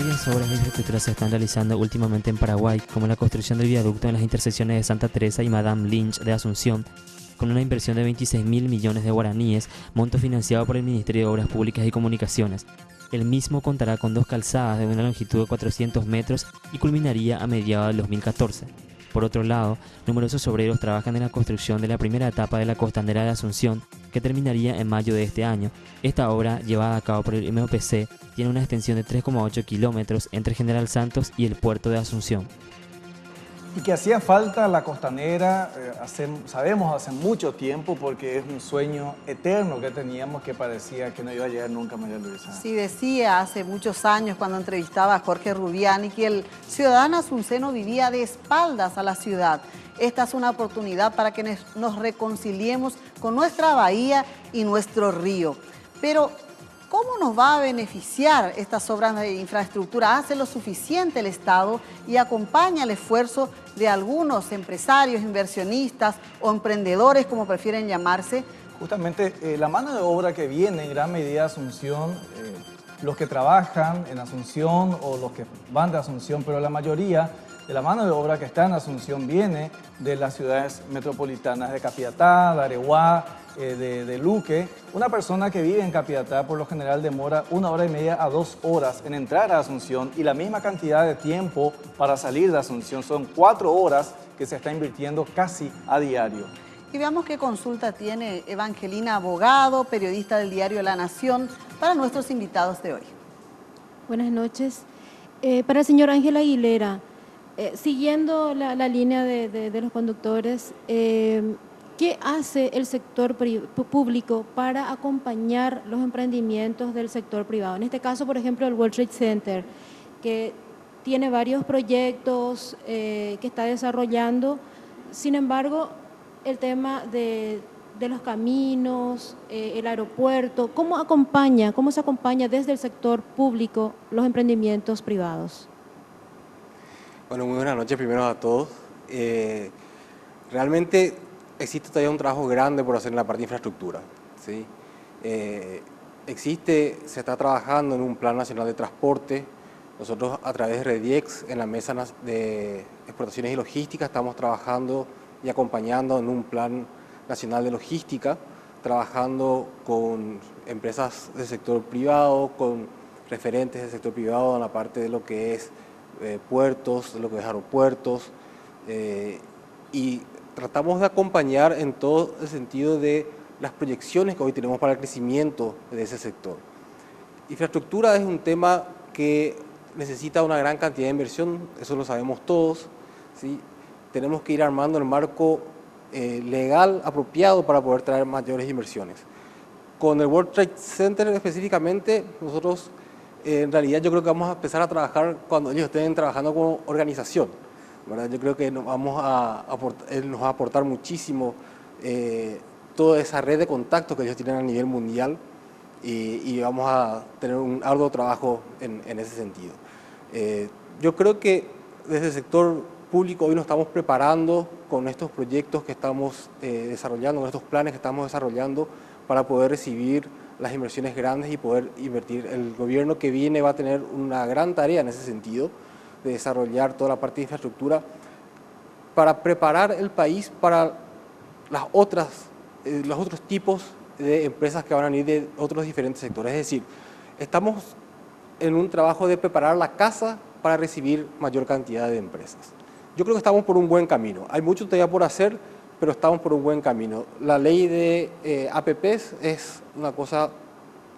Varias obras de infraestructura se están realizando últimamente en Paraguay, como la construcción del viaducto en las intersecciones de Santa Teresa y Madame Lynch de Asunción, con una inversión de 26.000 millones de guaraníes, monto financiado por el Ministerio de Obras Públicas y Comunicaciones. El mismo contará con 2 calzadas de una longitud de 400 metros y culminaría a mediados del 2014. Por otro lado, numerosos obreros trabajan en la construcción de la primera etapa de la costanera de Asunción, que terminaría en mayo de este año. Esta obra, llevada a cabo por el MOPC, tiene una extensión de 3,8 kilómetros entre General Santos y el puerto de Asunción. Y que hacía falta la costanera, sabemos hace mucho tiempo, porque es un sueño eterno que teníamos que parecía que no iba a llegar nunca, María Luisa. Sí, decía hace muchos años cuando entrevistaba a Jorge Rubiani que el ciudadano asunceno vivía de espaldas a la ciudad. Esta es una oportunidad para que nos reconciliemos con nuestra bahía y nuestro río. Pero, ¿cómo nos va a beneficiar estas obras de infraestructura? ¿Hace lo suficiente el Estado y acompaña el esfuerzo de algunos empresarios, inversionistas o emprendedores, como prefieren llamarse? Justamente la mano de obra que viene en gran medida de Asunción, los que trabajan en Asunción o los que van de Asunción, pero la mayoría de la mano de obra que está en Asunción viene de las ciudades metropolitanas de Capiatá, de Areguá, de Luque. Una persona que vive en Capiatá por lo general demora 1 hora y media a 2 horas en entrar a Asunción, y la misma cantidad de tiempo para salir de Asunción. Son 4 horas que se está invirtiendo casi a diario. Y veamos qué consulta tiene Evangelina Abogado, periodista del diario La Nación, para nuestros invitados de hoy. Buenas noches. Para el señor Ángel Aguilera, siguiendo la línea de los conductores, ¿qué hace el sector público para acompañar los emprendimientos del sector privado? En este caso, por ejemplo, el World Trade Center, que tiene varios proyectos que está desarrollando. Sin embargo, el tema de los caminos, el aeropuerto, ¿cómo se acompaña desde el sector público los emprendimientos privados? Bueno, muy buenas noches primero a todos. Realmente existe todavía un trabajo grande por hacer en la parte de infraestructura, ¿sí? Se está trabajando en un Plan Nacional de Transporte. Nosotros, a través de Rediex, en la Mesa de Exportaciones y Logística, estamos trabajando y acompañando en un Plan Nacional de Logística, trabajando con empresas del sector privado, con referentes del sector privado en la parte de lo que es puertos, de lo que es aeropuertos, y tratamos de acompañar en todo el sentido de las proyecciones que hoy tenemos para el crecimiento de ese sector. Infraestructura es un tema que necesita una gran cantidad de inversión, eso lo sabemos todos, ¿sí? Tenemos que ir armando el marco legal apropiado para poder traer mayores inversiones. Con el World Trade Center específicamente, nosotros en realidad yo creo que vamos a empezar a trabajar cuando ellos estén trabajando como organización, ¿verdad? Yo creo que él nos va a aportar muchísimo toda esa red de contactos que ellos tienen a nivel mundial, y vamos a tener un arduo trabajo en ese sentido. Yo creo que desde el sector público hoy nos estamos preparando con estos proyectos que estamos desarrollando, con estos planes que estamos desarrollando para poder recibir las inversiones grandes y poder invertir. El gobierno que viene va a tener una gran tarea en ese sentido, de desarrollar toda la parte de infraestructura para preparar el país para los otros tipos de empresas que van a venir de otros diferentes sectores. Es decir, estamos en un trabajo de preparar la casa para recibir mayor cantidad de empresas. Yo creo que estamos por un buen camino. Hay mucho todavía por hacer, pero estamos por un buen camino. La ley de APPs es una cosa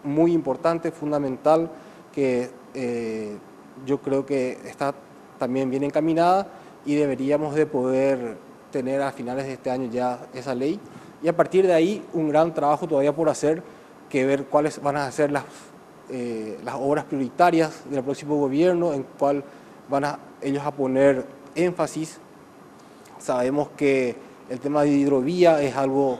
muy importante, fundamental, que yo creo que está también bien encaminada, y deberíamos de poder tener a finales de este año ya esa ley. Y a partir de ahí, un gran trabajo todavía por hacer, que ver cuáles van a ser las obras prioritarias del próximo gobierno, en cuál van ellos a poner énfasis. Sabemos que el tema de hidrovía es algo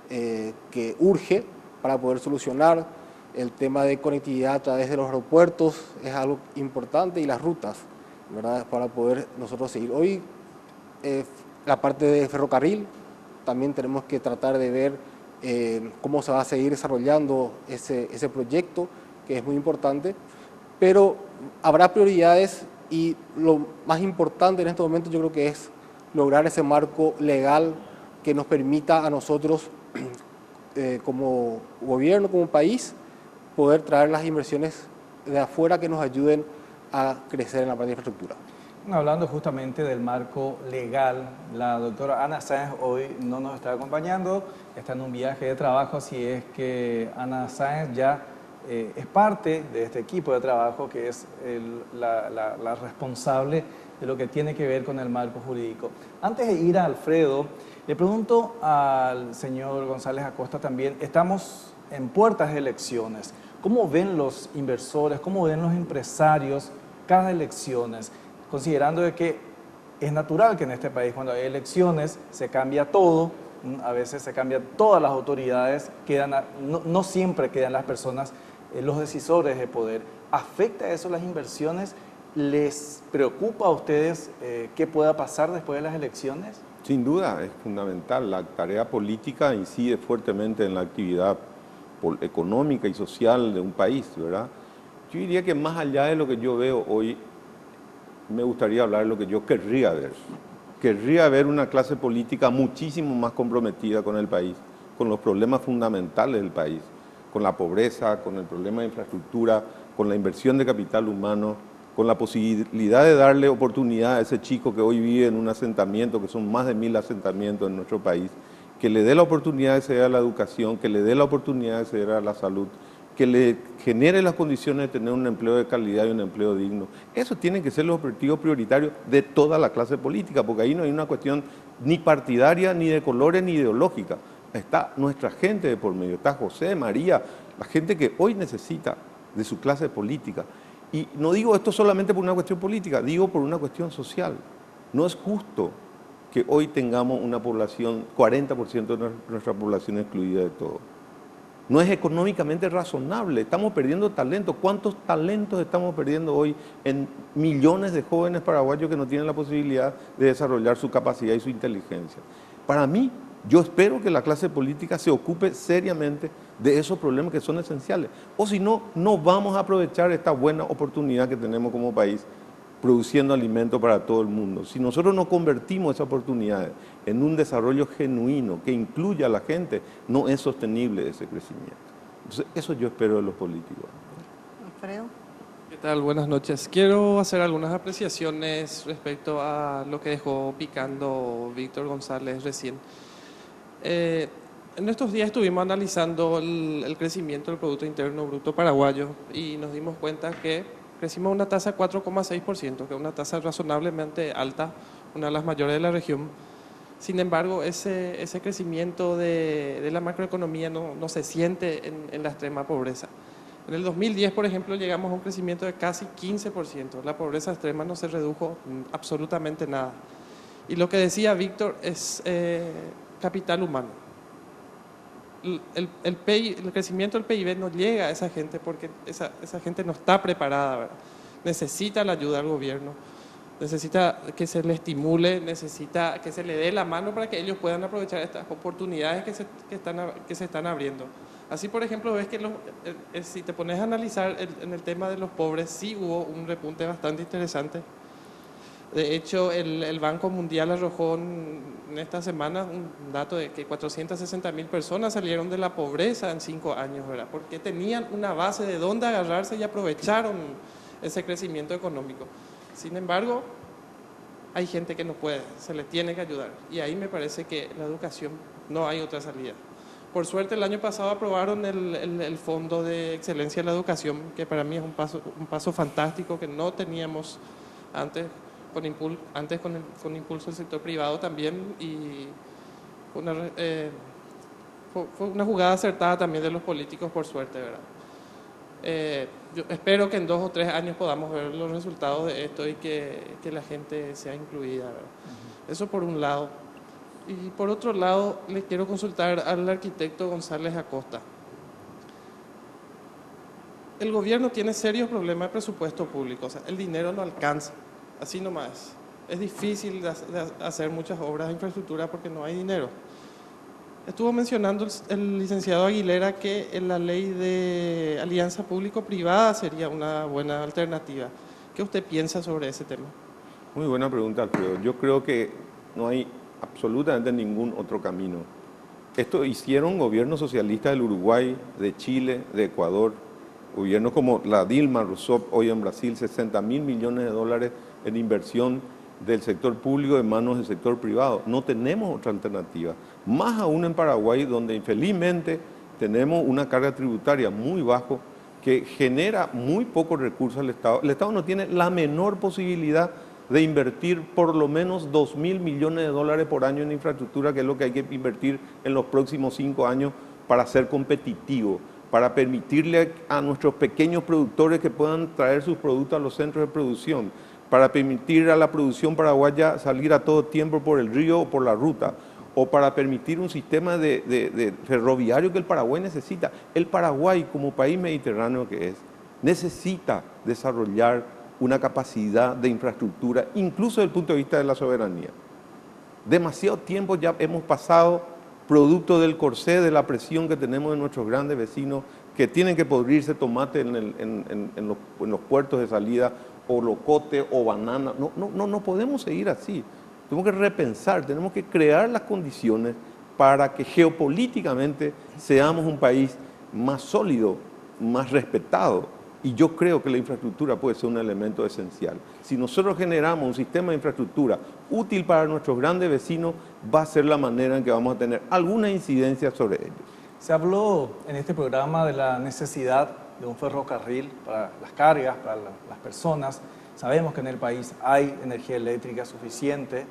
que urge para poder solucionar. El tema de conectividad a través de los aeropuertos es algo importante, y las rutas, ¿verdad?, para poder nosotros seguir. Hoy la parte de ferrocarril también tenemos que tratar de ver cómo se va a seguir desarrollando ese proyecto, que es muy importante, pero habrá prioridades y lo más importante en este momento yo creo que es lograr ese marco legal que nos permita a nosotros como gobierno, como país, poder traer las inversiones de afuera que nos ayuden a crecer en la parte de infraestructura. Hablando justamente del marco legal, la doctora Ana Sáenz hoy no nos está acompañando, está en un viaje de trabajo, así es que Ana Sáenz ya es parte de este equipo de trabajo que es la responsable de lo que tiene que ver con el marco jurídico. Antes de ir a Alfredo, le pregunto al señor González Acosta también, estamos en puertas de elecciones. ¿Cómo ven los inversores, cómo ven los empresarios cada elecciones? Considerando de que es natural que en este país cuando hay elecciones se cambia todo, a veces se cambian todas las autoridades, no siempre quedan las personas, los decisores de poder. ¿Afecta eso las inversiones? ¿Les preocupa a ustedes qué pueda pasar después de las elecciones? Sin duda, es fundamental. La tarea política incide fuertemente en la actividad económica y social de un país, ¿verdad? Yo diría que más allá de lo que yo veo hoy, me gustaría hablar de lo que yo querría ver. Querría ver una clase política muchísimo más comprometida con el país, con los problemas fundamentales del país, con la pobreza, con el problema de infraestructura, con la inversión de capital humano, con la posibilidad de darle oportunidad a ese chico que hoy vive en un asentamiento, que son más de 1000 asentamientos en nuestro país, que le dé la oportunidad de acceder a la educación, que le dé la oportunidad de acceder a la salud, que le genere las condiciones de tener un empleo de calidad y un empleo digno. Eso tienen que ser los objetivos prioritarios de toda la clase política, porque ahí no hay una cuestión ni partidaria, ni de colores, ni ideológica. Está nuestra gente de por medio, está José, María, la gente que hoy necesita de su clase política. Y no digo esto solamente por una cuestión política, digo por una cuestión social. No es justo que hoy tengamos una población, 40% de nuestra población excluida de todo. No es económicamente razonable, estamos perdiendo talento. ¿Cuántos talentos estamos perdiendo hoy en millones de jóvenes paraguayos que no tienen la posibilidad de desarrollar su capacidad y su inteligencia? Para mí, yo espero que la clase política se ocupe seriamente de esos problemas que son esenciales. O si no, no vamos a aprovechar esta buena oportunidad que tenemos como país produciendo alimentos para todo el mundo. Si nosotros no convertimos esas oportunidades en un desarrollo genuino que incluya a la gente, no es sostenible ese crecimiento. Entonces, eso yo espero de los políticos. Alfredo. ¿Qué tal? Buenas noches. Quiero hacer algunas apreciaciones respecto a lo que dejó picando Víctor González recién. En estos días estuvimos analizando el crecimiento del Producto Interno Bruto paraguayo y nos dimos cuenta que crecimos a una tasa de 4,6%, que es una tasa razonablemente alta, una de las mayores de la región. Sin embargo, ese crecimiento de la macroeconomía no se siente en la extrema pobreza. En el 2010, por ejemplo, llegamos a un crecimiento de casi 15%. La pobreza extrema no se redujo absolutamente nada. Y lo que decía Víctor es capital humano. El crecimiento del PIB no llega a esa gente porque esa gente no está preparada, ¿verdad? Necesita la ayuda del gobierno, necesita que se le estimule, necesita que se le dé la mano para que ellos puedan aprovechar estas oportunidades que se están abriendo. Así, por ejemplo, ves que si te pones a analizar en el tema de los pobres, sí hubo un repunte bastante interesante. De hecho, el Banco Mundial arrojó en esta semana un dato de que 460.000 personas salieron de la pobreza en 5 años, ¿verdad? Porque tenían una base de dónde agarrarse y aprovecharon ese crecimiento económico. Sin embargo, hay gente que no puede, se le tiene que ayudar. Y ahí me parece que la educación no hay otra salida. Por suerte, el año pasado aprobaron el Fondo de Excelencia en la Educación, que para mí es un paso fantástico que no teníamos antes. Con impulso del sector privado también, y fue una jugada acertada también de los políticos, por suerte, ¿verdad? Yo espero que en 2 o 3 años podamos ver los resultados de esto y que la gente sea incluida, ¿verdad? Eso por un lado. Y por otro lado, les quiero consultar al arquitecto González Acosta. El gobierno tiene serios problemas de presupuesto público, o sea, el dinero no alcanza. Así nomás. Es difícil hacer muchas obras de infraestructura porque no hay dinero. Estuvo mencionando el licenciado Aguilera que en la ley de alianza público-privada sería una buena alternativa. ¿Qué usted piensa sobre ese tema? Muy buena pregunta, Alfredo. Yo creo que no hay absolutamente ningún otro camino. Esto hicieron gobiernos socialistas del Uruguay, de Chile, de Ecuador, gobiernos como la Dilma Rousseff hoy en Brasil, 60.000 millones de dólares en inversión del sector público en manos del sector privado. No tenemos otra alternativa. Más aún en Paraguay, donde infelizmente tenemos una carga tributaria muy baja que genera muy pocos recursos al Estado. El Estado no tiene la menor posibilidad de invertir por lo menos 2.000 millones de dólares por año en infraestructura, que es lo que hay que invertir en los próximos 5 años para ser competitivo, para permitirle a nuestros pequeños productores que puedan traer sus productos a los centros de producción, para permitir a la producción paraguaya salir a todo tiempo por el río o por la ruta, o para permitir un sistema de ferroviario que el Paraguay necesita. El Paraguay, como país mediterráneo que es, necesita desarrollar una capacidad de infraestructura, incluso desde el punto de vista de la soberanía. Demasiado tiempo ya hemos pasado, producto del corsé, de la presión que tenemos de nuestros grandes vecinos, que tienen que podrirse tomate en los puertos de salida, o locote, o banana. No podemos seguir así. Tenemos que repensar, tenemos que crear las condiciones para que geopolíticamente seamos un país más sólido, más respetado. Y yo creo que la infraestructura puede ser un elemento esencial. Si nosotros generamos un sistema de infraestructura útil para nuestros grandes vecinos, va a ser la manera en que vamos a tener alguna incidencia sobre ellos. Se habló en este programa de la necesidad de un ferrocarril para las cargas, para las personas. Sabemos que en el país hay energía eléctrica suficiente.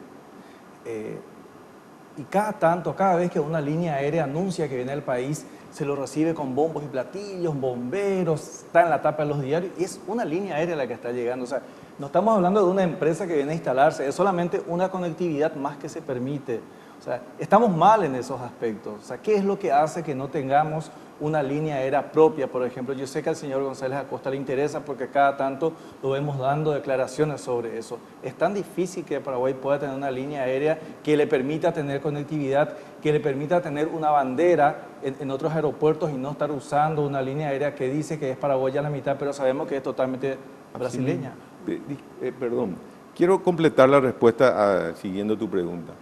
Y cada vez que una línea aérea anuncia que viene al país, se lo recibe con bombos y platillos, bomberos, está en la tapa de los diarios, y es una línea aérea la que está llegando. O sea, no estamos hablando de una empresa que viene a instalarse, es solamente una conectividad más que se permite. O sea, estamos mal en esos aspectos. O sea, ¿qué es lo que hace que no tengamos una línea aérea propia? Por ejemplo, yo sé que al señor González Acosta le interesa porque cada tanto lo vemos dando declaraciones sobre eso. Es tan difícil que Paraguay pueda tener una línea aérea que le permita tener conectividad, que le permita tener una bandera en otros aeropuertos y no estar usando una línea aérea que dice que es paraguaya a la mitad, pero sabemos que es totalmente brasileña. Perdón, quiero completar la respuesta siguiendo tu pregunta.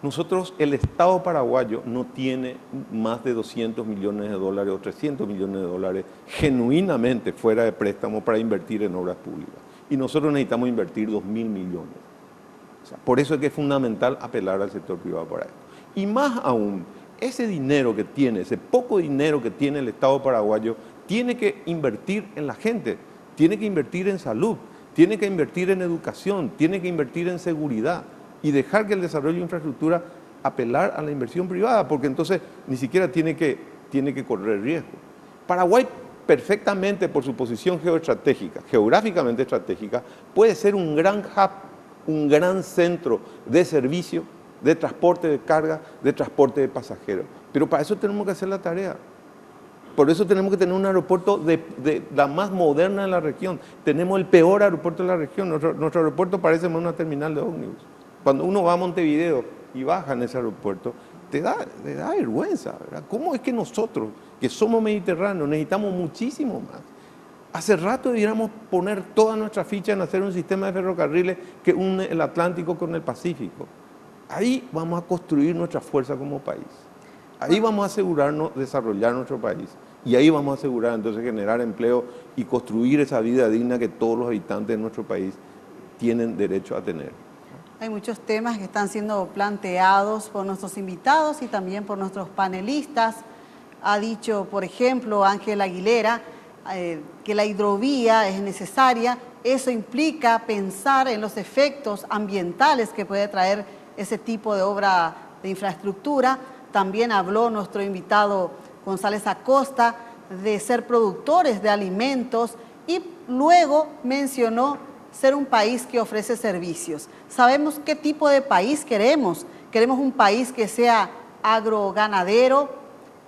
Nosotros, el Estado paraguayo no tiene más de 200 millones de dólares o 300 millones de dólares genuinamente fuera de préstamo para invertir en obras públicas. Y nosotros necesitamos invertir 2.000 millones. O sea, por eso es que es fundamental apelar al sector privado para esto. Y más aún, ese dinero que tiene, ese poco dinero que tiene el Estado paraguayo, tiene que invertir en la gente, tiene que invertir en salud, tiene que invertir en educación, tiene que invertir en seguridad. Y dejar que el desarrollo de infraestructura apelar a la inversión privada, porque entonces ni siquiera tiene que correr riesgo. Paraguay perfectamente, por su posición geoestratégica, geográficamente estratégica, puede ser un gran hub, un gran centro de servicio, de transporte de carga, de transporte de pasajeros. Pero para eso tenemos que hacer la tarea. Por eso tenemos que tener un aeropuerto de la más moderna de la región. Tenemos el peor aeropuerto de la región. Nuestro aeropuerto parece más una terminal de ómnibus. Cuando uno va a Montevideo y baja en ese aeropuerto, te da vergüenza, ¿verdad? ¿Cómo es que nosotros, que somos mediterráneos, necesitamos muchísimo más? Hace rato debiéramos poner toda nuestra ficha en hacer un sistema de ferrocarriles que une el Atlántico con el Pacífico. Ahí vamos a construir nuestra fuerza como país. Ahí vamos a asegurarnos desarrollar nuestro país. Y ahí vamos a asegurar entonces generar empleo y construir esa vida digna que todos los habitantes de nuestro país tienen derecho a tener. Hay muchos temas que están siendo planteados por nuestros invitados y también por nuestros panelistas. Ha dicho, por ejemplo, Ángel Aguilera, que la hidrovía es necesaria. Eso implica pensar en los efectos ambientales que puede traer ese tipo de obra de infraestructura. También habló nuestro invitado González Acosta de ser productores de alimentos y luego mencionó ser un país que ofrece servicios. Sabemos qué tipo de país queremos. Queremos un país que sea agroganadero,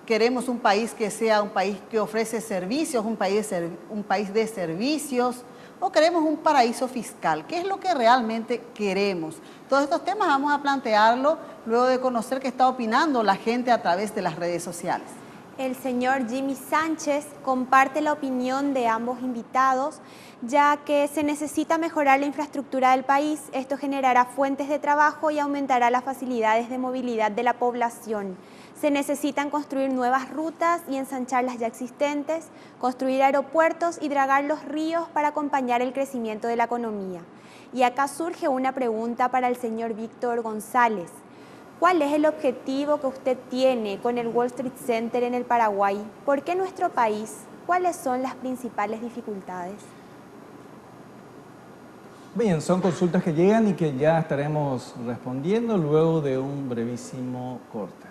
queremos un país que sea un país que ofrece servicios, un país de servicios, o queremos un paraíso fiscal. ¿Qué es lo que realmente queremos? Todos estos temas vamos a plantearlo luego de conocer qué está opinando la gente a través de las redes sociales. El señor Jimmy Sánchez comparte la opinión de ambos invitados, ya que se necesita mejorar la infraestructura del país. Esto generará fuentes de trabajo y aumentará las facilidades de movilidad de la población. Se necesitan construir nuevas rutas y ensanchar las ya existentes, construir aeropuertos y dragar los ríos para acompañar el crecimiento de la economía. Y acá surge una pregunta para el señor Víctor González. ¿Cuál es el objetivo que usted tiene con el World Trade Center en el Paraguay? ¿Por qué nuestro país? ¿Cuáles son las principales dificultades? Bien, son consultas que llegan y que ya estaremos respondiendo luego de un brevísimo corte.